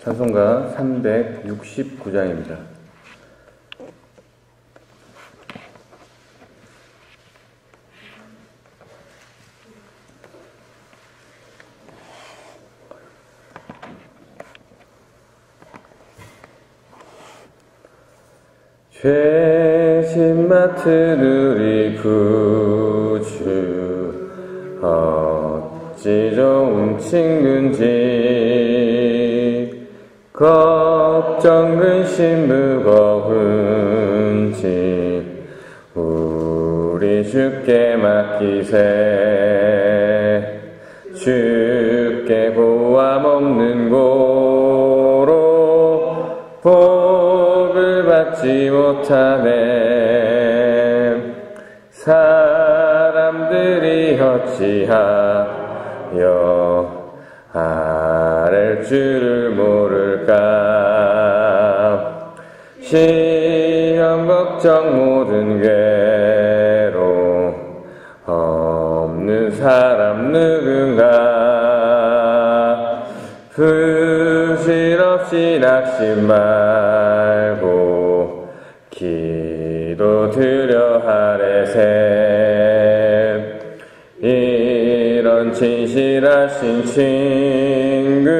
찬송가 369장입니다. 죄짐 맡은 우리 구주 어찌 좋은 친구인지 걱정 근심 무거운지 우리 주께 맡기세. 주께 보암 없는 고로 복을 받지 못하네. 사람들이 어찌하여 아랠 줄을 모를까. 시험 걱정 모든 괴로 없는 사람 누군가. 부질없이 낙심 말고 기도 드려 하래세. 이런 진실하신 친구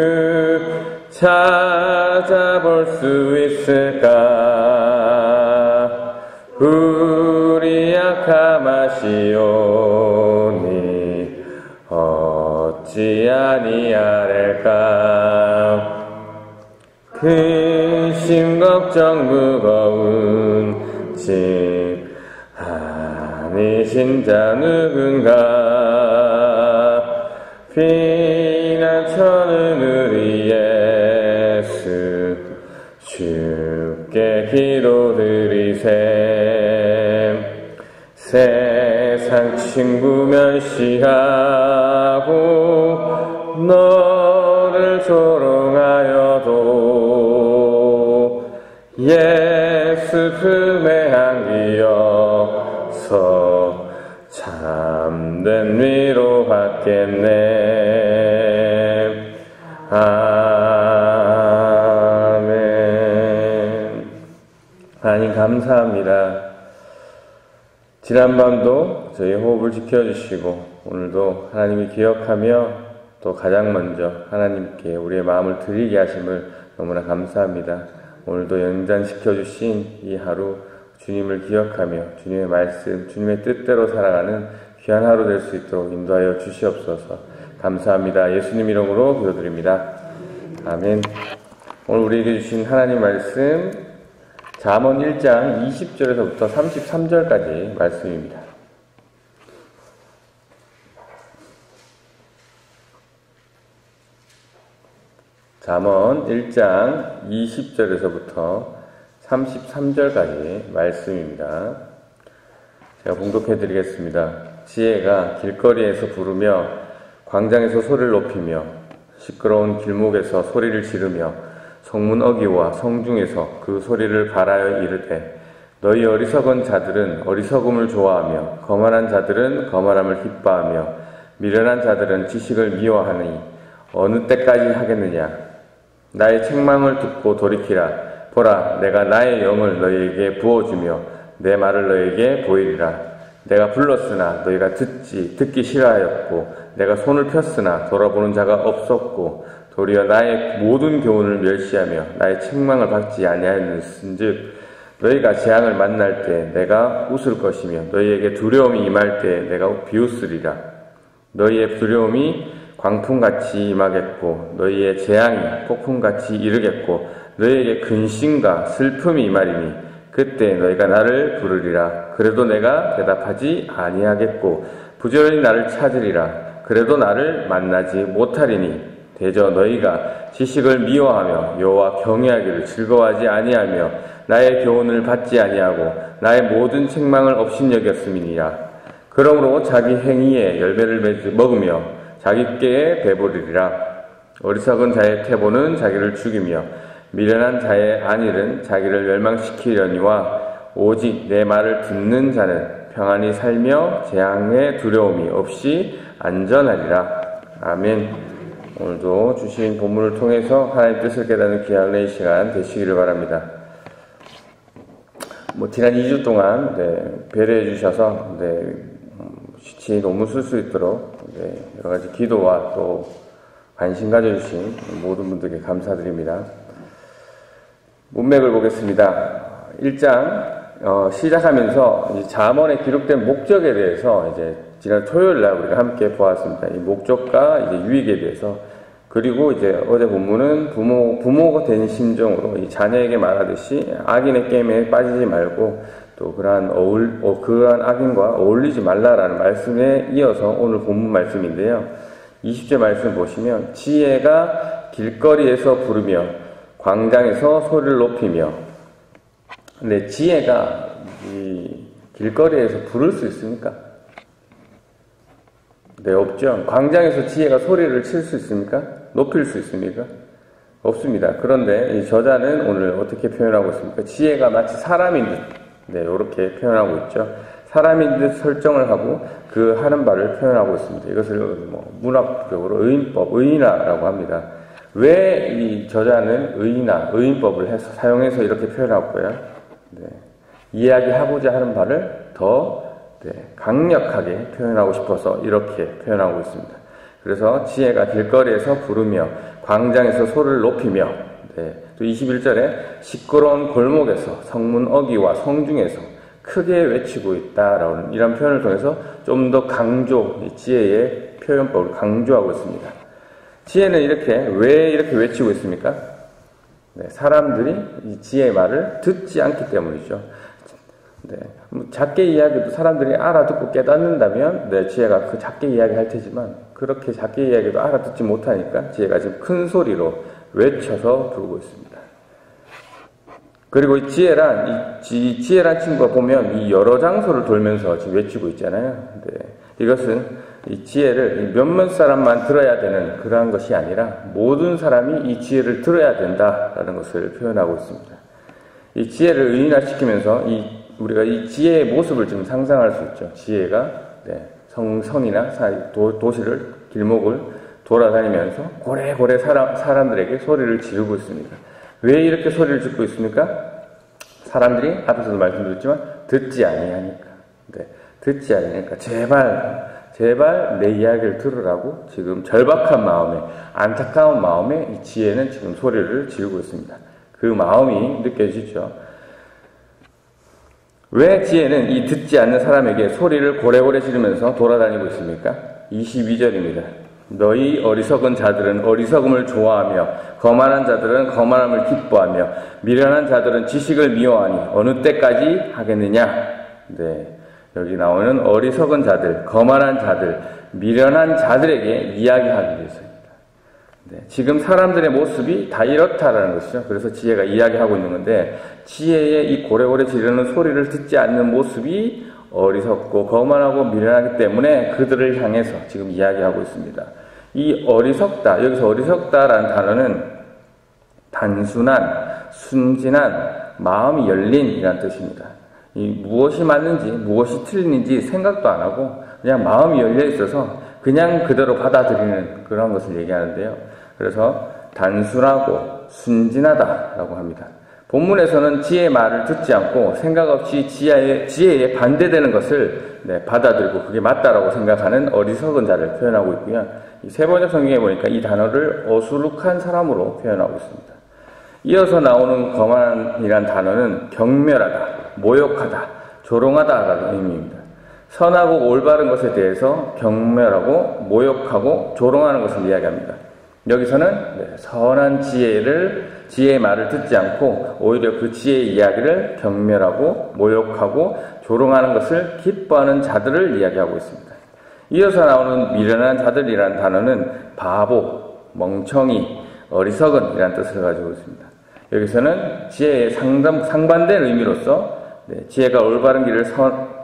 찾아볼 수 있을까. 우리 약함하시오니 어찌 아니하랄까. 근심 걱정 무거운 짐 아니신 자 누군가. 피난처는 우리 예수 주께 기도드리세. 세상 친구 멸시하고 너를 조롱하여도 예수 품에 안기어서 참된 위로 받겠네. 아멘. 하나님 감사합니다. 지난밤도 저희 호흡을 지켜주시고 오늘도 하나님이 기억하며 또 가장 먼저 하나님께 우리의 마음을 드리게 하심을 너무나 감사합니다. 오늘도 연장시켜주신 이 하루 주님을 기억하며 주님의 말씀, 주님의 뜻대로 살아가는 귀한 하루 될 수 있도록 인도하여 주시옵소서. 감사합니다. 예수님 이름으로 기도드립니다. 아멘. 오늘 우리에게 주신 하나님 말씀 잠언 1장 20절에서부터 33절까지 말씀입니다. 잠언 1장 20절에서부터 33절까지 말씀입니다. 제가 봉독해 드리겠습니다. 지혜가 길거리에서 부르며 광장에서 소리를 높이며 시끄러운 길목에서 소리를 지르며 성문 어귀와 성중에서 그 소리를 발하여 이르되 너희 어리석은 자들은 어리석음을 좋아하며 거만한 자들은 거만함을 기뻐하며 미련한 자들은 지식을 미워하니 어느 때까지 하겠느냐. 나의 책망을 듣고 돌이키라. 보라, 내가 나의 영을 너희에게 부어주며 내 말을 너희에게 보이리라. 내가 불렀으나 너희가 듣기 싫어하였고 내가 손을 폈으나 돌아보는 자가 없었고 도리어 나의 모든 교훈을 멸시하며 나의 책망을 받지 아니하였은즉 너희가 재앙을 만날 때 내가 웃을 것이며 너희에게 두려움이 임할 때 내가 비웃으리라. 너희의 두려움이 광풍같이 임하겠고 너희의 재앙이 폭풍같이 이르겠고 너희에게 근심과 슬픔이 임하리니 그때 너희가 나를 부르리라. 그래도 내가 대답하지 아니하겠고 부지런히 나를 찾으리라. 그래도 나를 만나지 못하리니 대저 너희가 지식을 미워하며 여호와 경외하기를 즐거워하지 아니하며 나의 교훈을 받지 아니하고 나의 모든 책망을 업신여겼음이니라. 그러므로 자기 행위에 열매를 먹으며 자기 꾀에 배부르리라. 어리석은 자의 태보는 자기를 죽이며 미련한 자의 안일은 자기를 멸망시키려니와 오직 내 말을 듣는 자는 평안히 살며 재앙의 두려움이 없이 안전하리라. 아멘. 오늘도 주신 본문을 통해서 하나님 뜻을 깨닫는 귀한 은혜의 시간 되시기를 바랍니다. 지난 2주 동안 배려해 주셔서 쉬지 너무 쓸 수 있도록 여러 가지 기도와 또 관심 가져주신 모든 분들께 감사드립니다. 문맥을 보겠습니다. 1장 시작하면서 잠언에 기록된 목적에 대해서 지난 토요일 날 우리가 함께 보았습니다. 이 목적과 유익에 대해서, 그리고 어제 본문은 부모가 된 심정으로 이 자녀에게 말하듯이 악인의 게임에 빠지지 말고 또 그러한 악인과 어울리지 말라라는 말씀에 이어서 오늘 본문 말씀인데요. 20절 말씀 보시면 지혜가 길거리에서 부르며 광장에서 소리를 높이며. 근데 지혜가 이 길거리에서 부를 수 있습니까? 네, 없죠. 광장에서 지혜가 소리를 칠 수 있습니까? 높일 수 있습니까? 없습니다. 그런데 이 저자는 오늘 어떻게 표현하고 있습니까? 지혜가 마치 사람인 듯, 이렇게 표현하고 있죠. 사람인 듯 설정을 하고 그 하는 바를 표현하고 있습니다. 이것을 문학적으로 의인화라고 합니다. 왜 이 저자는 의인법을 사용해서 이렇게 표현하고요? 이야기하고자 하는 바를 더 강력하게 표현하고 싶어서 이렇게 표현하고 있습니다. 그래서 지혜가 길거리에서 부르며 광장에서 소리를 높이며, 또 21절에 시끄러운 골목에서 성문 어귀와 성중에서 크게 외치고 있다라는 이런 표현을 통해서 좀 더 지혜의 표현법을 강조하고 있습니다. 지혜는 왜 이렇게 외치고 있습니까? 사람들이 이 지혜의 말을 듣지 않기 때문이죠. 작게 이야기도 사람들이 알아듣고 깨닫는다면 지혜가 그 작게 이야기할 테지만, 그렇게 작게 이야기도 알아듣지 못하니까 지혜가 지금 큰 소리로 외쳐서 부르고 있습니다. 그리고 이 지혜란 친구가 보면 이 여러 장소를 돌면서 지금 외치고 있잖아요. 이것은 이 지혜를 몇몇 사람만 들어야 되는 그러한 것이 아니라 모든 사람이 이 지혜를 들어야 된다라는 것을 표현하고 있습니다. 이 지혜를 의인화시키면서 우리가 이 지혜의 모습을 지금 상상할 수 있죠. 지혜가 성이나 도시를, 길목을 돌아다니면서 고래고래 사람들에게 소리를 지르고 있습니다. 왜 이렇게 소리를 짓고 있습니까? 사람들이 앞에서도 말씀드렸지만 듣지 아니하니까. 듣지 않으니까 제발 내 이야기를 들으라고 지금 절박한 마음에, 안타까운 마음에 이 지혜는 지금 소리를 지르고 있습니다. 그 마음이 느껴지죠. 왜 지혜는 이 듣지 않는 사람에게 소리를 고래고래 지르면서 돌아다니고 있습니까? 22절입니다. 너희 어리석은 자들은 어리석음을 좋아하며 거만한 자들은 거만함을 기뻐하며 미련한 자들은 지식을 미워하니 어느 때까지 하겠느냐? 여기 나오는 어리석은 자들, 거만한 자들, 미련한 자들에게 이야기하기 위해서입니다. 지금 사람들의 모습이 다 이렇다라는 것이죠. 그래서 지혜가 이야기하고 있는 건데, 지혜의 이 고래고래 지르는 소리를 듣지 않는 모습이 어리석고 거만하고 미련하기 때문에 그들을 향해서 지금 이야기하고 있습니다. 이 어리석다, 여기서 어리석다라는 단어는 단순한, 순진한, 마음이 열린 이란 뜻입니다. 무엇이 맞는지 무엇이 틀린지 생각도 안 하고 그냥 마음이 열려 있어서 그냥 그대로 받아들이는 그런 것을 얘기하는데요. 그래서 단순하고 순진하다라고 합니다. 본문에서는 지혜의 말을 듣지 않고 생각 없이 지혜에 반대되는 것을 받아들이고 그게 맞다라고 생각하는 어리석은 자를 표현하고 있고요. 이 세번역 성경에 보니까 이 단어를 어수룩한 사람으로 표현하고 있습니다. 이어서 나오는 거만이란 단어는 경멸하다, 모욕하다, 조롱하다라는 의미입니다. 선하고 올바른 것에 대해서 경멸하고 모욕하고 조롱하는 것을 이야기합니다. 여기서는 선한 지혜의 말을 듣지 않고 오히려 그 지혜의 이야기를 경멸하고 모욕하고 조롱하는 것을 기뻐하는 자들을 이야기하고 있습니다. 이어서 나오는 미련한 자들이라는 단어는 바보, 멍청이, 어리석은 이라는 뜻을 가지고 있습니다. 여기서는 지혜의 상반된 의미로서 지혜가 올바른 길을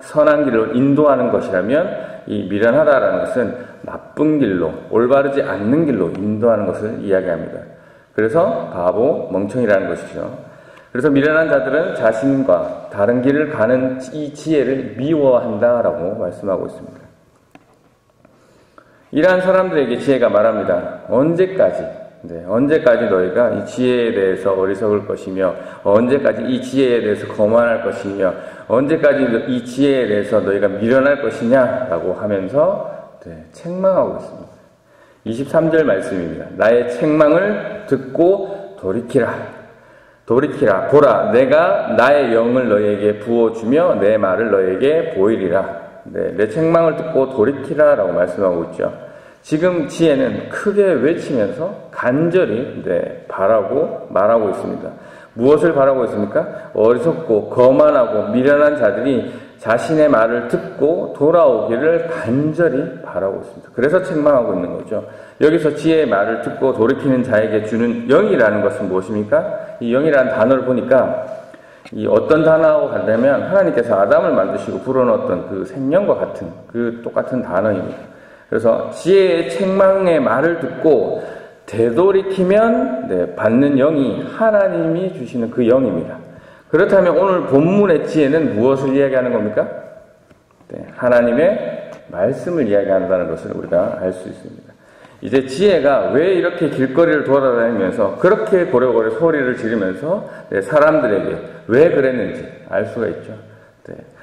선한 길로 인도하는 것이라면 이 미련하다라는 것은 나쁜 길로, 올바르지 않는 길로 인도하는 것을 이야기합니다. 그래서 바보, 멍청이라는 것이죠. 그래서 미련한 자들은 자신과 다른 길을 가는 이 지혜를 미워한다라고 말씀하고 있습니다. 이러한 사람들에게 지혜가 말합니다. 언제까지 너희가 이 지혜에 대해서 어리석을 것이며, 언제까지 이 지혜에 대해서 거만할 것이며, 언제까지 이 지혜에 대해서 너희가 미련할 것이냐라고 하면서 책망하고 있습니다. 23절 말씀입니다. 나의 책망을 듣고 돌이키라. 보라, 내가 나의 영을 너희에게 부어주며 내 말을 너희에게 보이리라. 내 책망을 듣고 돌이키라 라고 말씀하고 있죠. 지금 지혜는 크게 외치면서 간절히 바라고 말하고 있습니다. 무엇을 바라고 있습니까? 어리석고 거만하고 미련한 자들이 자신의 말을 듣고 돌아오기를 간절히 바라고 있습니다. 그래서 책망하고 있는 거죠. 여기서 지혜의 말을 듣고 돌이키는 자에게 주는 영이라는 것은 무엇입니까? 이 영이라는 단어를 보니까 이 어떤 단어하고 같냐면 하나님께서 아담을 만드시고 불어넣었던 그 생명과 같은 그 똑같은 단어입니다. 그래서 지혜의 책망의 말을 듣고 되돌이키면 받는 영이 하나님이 주시는 그 영입니다. 그렇다면 오늘 본문의 지혜는 무엇을 이야기하는 겁니까? 하나님의 말씀을 이야기한다는 것을 우리가 알 수 있습니다. 이제 지혜가 왜 이렇게 길거리를 돌아다니면서 그렇게 고래고래 소리를 지르면서 사람들에게 왜 그랬는지 알 수가 있죠.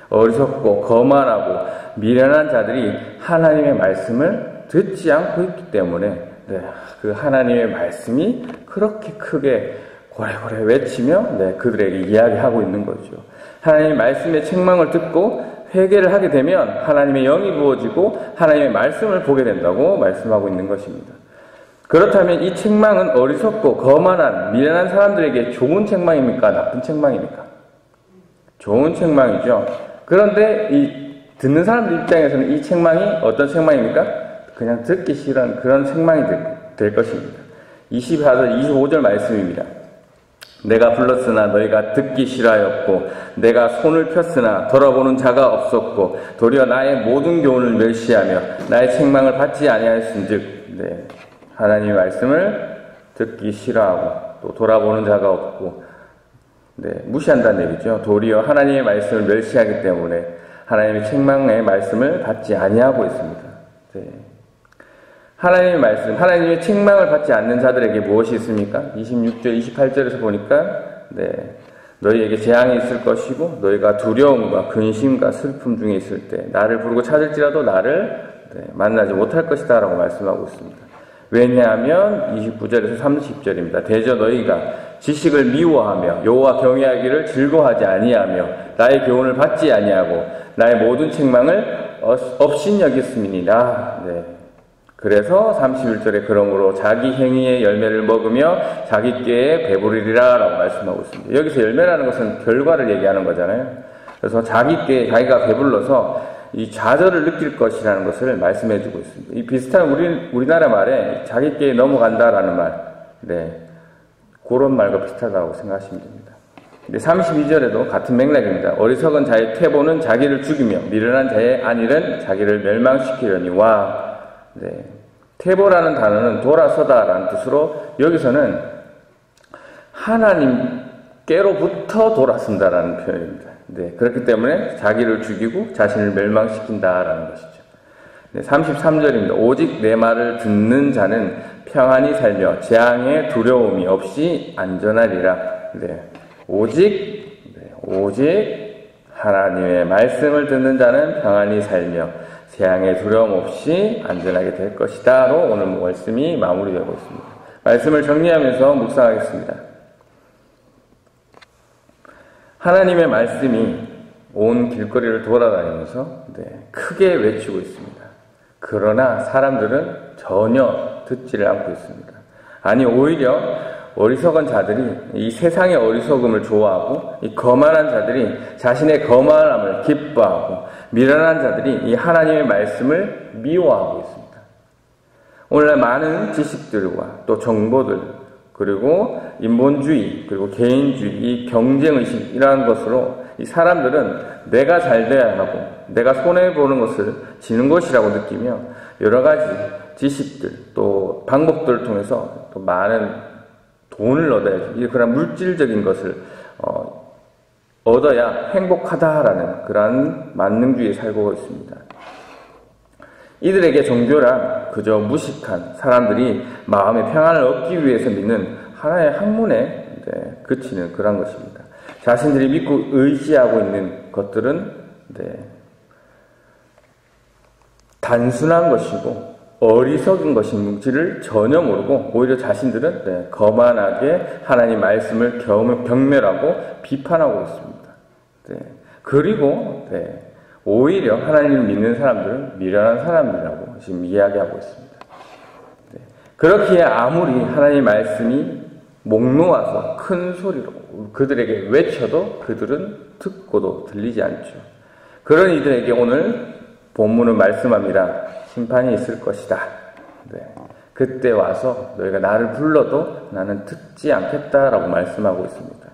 어리석고 거만하고 미련한 자들이 하나님의 말씀을 듣지 않고 있기 때문에 그 하나님의 말씀이 그렇게 크게 고래고래 외치며 그들에게 이야기하고 있는 거죠. 하나님의 말씀의 책망을 듣고 회개를 하게 되면 하나님의 영이 부어지고 하나님의 말씀을 보게 된다고 말씀하고 있는 것입니다. 그렇다면 이 책망은 어리석고 거만한 미련한 사람들에게 좋은 책망입니까? 나쁜 책망입니까? 좋은 책망이죠. 그런데 이 듣는 사람들 입장에서는 이 책망이 어떤 책망입니까? 그냥 듣기 싫은 그런 책망이 될 것입니다. 24절, 25절 말씀입니다. 내가 불렀으나 너희가 듣기 싫어하였고 내가 손을 폈으나 돌아보는 자가 없었고 도리어 나의 모든 교훈을 멸시하며 나의 책망을 받지 아니하였은즉 하나님의 말씀을 듣기 싫어하고 또 돌아보는 자가 없고 무시한다는 얘기죠. 도리어 하나님의 말씀을 멸시하기 때문에 하나님의 책망의 말씀을 받지 아니하고 있습니다. 하나님의 말씀, 하나님의 책망을 받지 않는 자들에게 무엇이 있습니까? 26절, 28절에서 보니까 너희에게 재앙이 있을 것이고 너희가 두려움과 근심과 슬픔 중에 있을 때 나를 부르고 찾을지라도 나를 만나지 못할 것이다 라고 말씀하고 있습니다. 왜냐하면 29절에서 30절입니다. 대저 너희가 지식을 미워하며 여호와 경외하기를 즐거워하지 아니하며 나의 교훈을 받지 아니하고 나의 모든 책망을 업신여겼음이니라. 그래서 31절에 그러므로 자기 행위의 열매를 먹으며 자기 꾀에 배부르리라 라고 말씀하고 있습니다. 여기서 열매라는 것은 결과를 얘기하는 거잖아요. 그래서 자기 꾀에 자기가 배불러서 이 좌절을 느낄 것이라는 것을 말씀해 주고 있습니다. 이 비슷한 우리나라 말에 자기 꾀에 넘어간다라는 말, 그런 말과 비슷하다고 생각하시면 됩니다. 32절에도 같은 맥락입니다. 어리석은 자의 태보는 자기를 죽이며 미련한 자의 안일은 자기를 멸망시키려니와. 태보라는 단어는 돌아서다라는 뜻으로 여기서는 하나님께로부터 돌아선다라는 표현입니다. 그렇기 때문에 자기를 죽이고 자신을 멸망시킨다라는 것이죠. 33절입니다. 오직 내 말을 듣는 자는 평안히 살며 재앙의 두려움이 없이 안전하리라. 오직 하나님의 말씀을 듣는 자는 평안히 살며 재앙의 두려움 없이 안전하게 될 것이다 로 오늘 말씀이 마무리되고 있습니다. 말씀을 정리하면서 묵상하겠습니다. 하나님의 말씀이 온 길거리를 돌아다니면서 크게 외치고 있습니다. 그러나 사람들은 전혀 듣지를 않고 있습니다. 아니 오히려 어리석은 자들이 이 세상의 어리석음을 좋아하고 이 거만한 자들이 자신의 거만함을 기뻐하고 미련한 자들이 이 하나님의 말씀을 미워하고 있습니다. 오늘날 많은 지식들과 또 정보들 그리고 인본주의 그리고 개인주의 이 경쟁의식 이러한 것으로 이 사람들은 내가 잘 돼야 하고 내가 손해보는 것을 지는 것이라고 느끼며 여러 가지 지식들 또 방법들을 통해서 또 많은 돈을 얻어야지 그런 물질적인 것을 얻어야 행복하다라는 그러한 만능주의에 살고 있습니다. 이들에게 종교란 그저 무식한 사람들이 마음의 평안을 얻기 위해서 믿는 하나의 학문에 그치는 그런 것입니다. 자신들이 믿고 의지하고 있는 것들은 단순한 것이고 어리석은 것인지를 전혀 모르고 오히려 자신들은 거만하게 하나님 말씀을 경멸하고 비판하고 있습니다. 그리고 오히려 하나님을 믿는 사람들은 미련한 사람들이라고 지금 이야기하고 있습니다. 그렇기에 아무리 하나님의 말씀이 목 놓아서 큰 소리로 그들에게 외쳐도 그들은 듣고도 들리지 않죠. 그런 이들에게 오늘 본문은 말씀합니다. 심판이 있을 것이다. 그때 와서 너희가 나를 불러도 나는 듣지 않겠다라고 말씀하고 있습니다.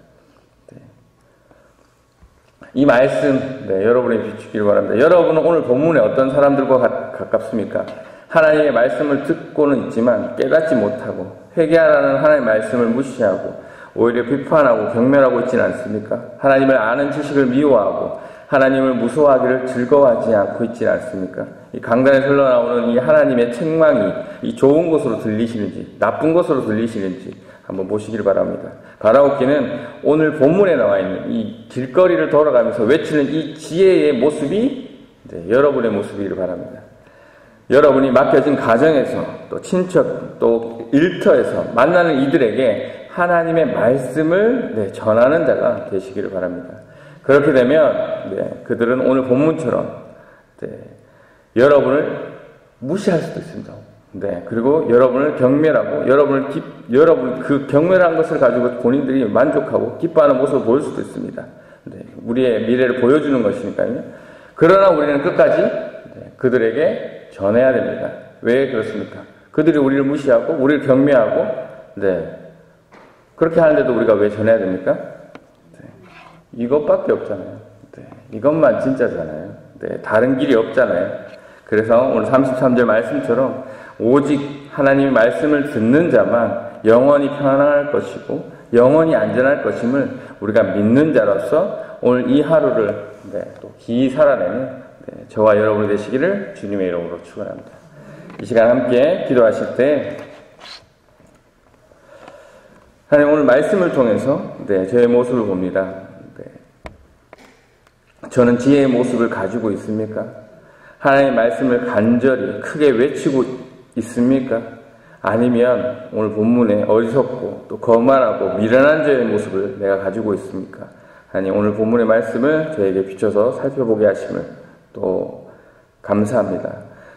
이 말씀 여러분에 비추기를 바랍니다. 여러분은 오늘 본문에 어떤 사람들과 가깝습니까? 하나님의 말씀을 듣고는 있지만 깨닫지 못하고 회개하라는 하나님의 말씀을 무시하고 오히려 비판하고 경멸하고 있지는 않습니까? 하나님을 아는 지식을 미워하고 하나님을 무서워하기를 즐거워하지 않고 있지는 않습니까? 이 강단에서 흘러나오는 이 하나님의 책망이 이 좋은 것으로 들리시는지 나쁜 것으로 들리시는지 한번 보시기를 바랍니다. 가라오케는 오늘 본문에 나와 있는 이 길거리를 돌아가면서 외치는 이 지혜의 모습이 여러분의 모습이기를 바랍니다. 여러분이 맡겨진 가정에서 또 친척 또 일터에서 만나는 이들에게 하나님의 말씀을 전하는 자가 되시기를 바랍니다. 그렇게 되면 그들은 오늘 본문처럼 여러분을 무시할 수도 있습니다. 그리고 여러분을 경멸하고 여러분 그 경멸한 것을 가지고 본인들이 만족하고 기뻐하는 모습을 보일 수도 있습니다. 우리의 미래를 보여주는 것이니까요. 그러나 우리는 끝까지 그들에게 전해야 됩니다. 왜 그렇습니까? 그들이 우리를 무시하고 우리를 경멸하고 그렇게 하는데도 우리가 왜 전해야 됩니까? 이것밖에 없잖아요. 이것만 진짜잖아요. 다른 길이 없잖아요. 그래서 오늘 33절 말씀처럼 오직 하나님의 말씀을 듣는 자만 영원히 평안할 것이고 영원히 안전할 것임을 우리가 믿는 자로서 오늘 이 하루를 또 기이 살아내는 저와 여러분이 되시기를 주님의 이름으로 축원합니다. 이 시간 함께 기도하실 때 하나님 오늘 말씀을 통해서 저의 모습을 봅니다. 저는 지혜의 모습을 가지고 있습니까? 하나님의 말씀을 간절히 크게 외치고 있습니까? 아니면 오늘 본문에 어리석고 또 거만하고 미련한 저의 모습을 내가 가지고 있습니까? 하나님 오늘 본문의 말씀을 저에게 비춰서 살펴보게 하심을 또 감사합니다.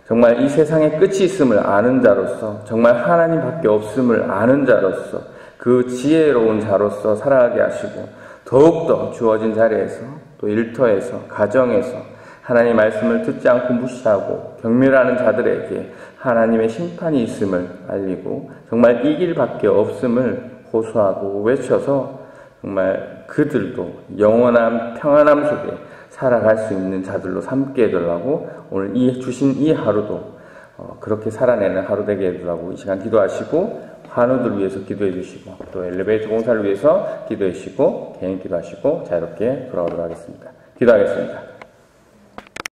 정말 이 세상에 끝이 있음을 아는 자로서 정말 하나님밖에 없음을 아는 자로서 그 지혜로운 자로서 살아가게 하시고 더욱더 주어진 자리에서 또 일터에서 가정에서 하나님의 말씀을 듣지 않고 무시하고 경멸하는 자들에게 하나님의 심판이 있음을 알리고 정말 이 길밖에 없음을 호소하고 외쳐서 정말 그들도 영원한 평안함 속에 살아갈 수 있는 자들로 삼게 해달라고 오늘 주신 이 하루도 그렇게 살아내는 하루 되게 해달라고 이 시간 기도하시고 환우들 위해서 기도해 주시고 또 엘리베이터 공사를 위해서 기도해 주시고 개인 기도하시고 자유롭게 돌아오도록 하겠습니다. 기도하겠습니다.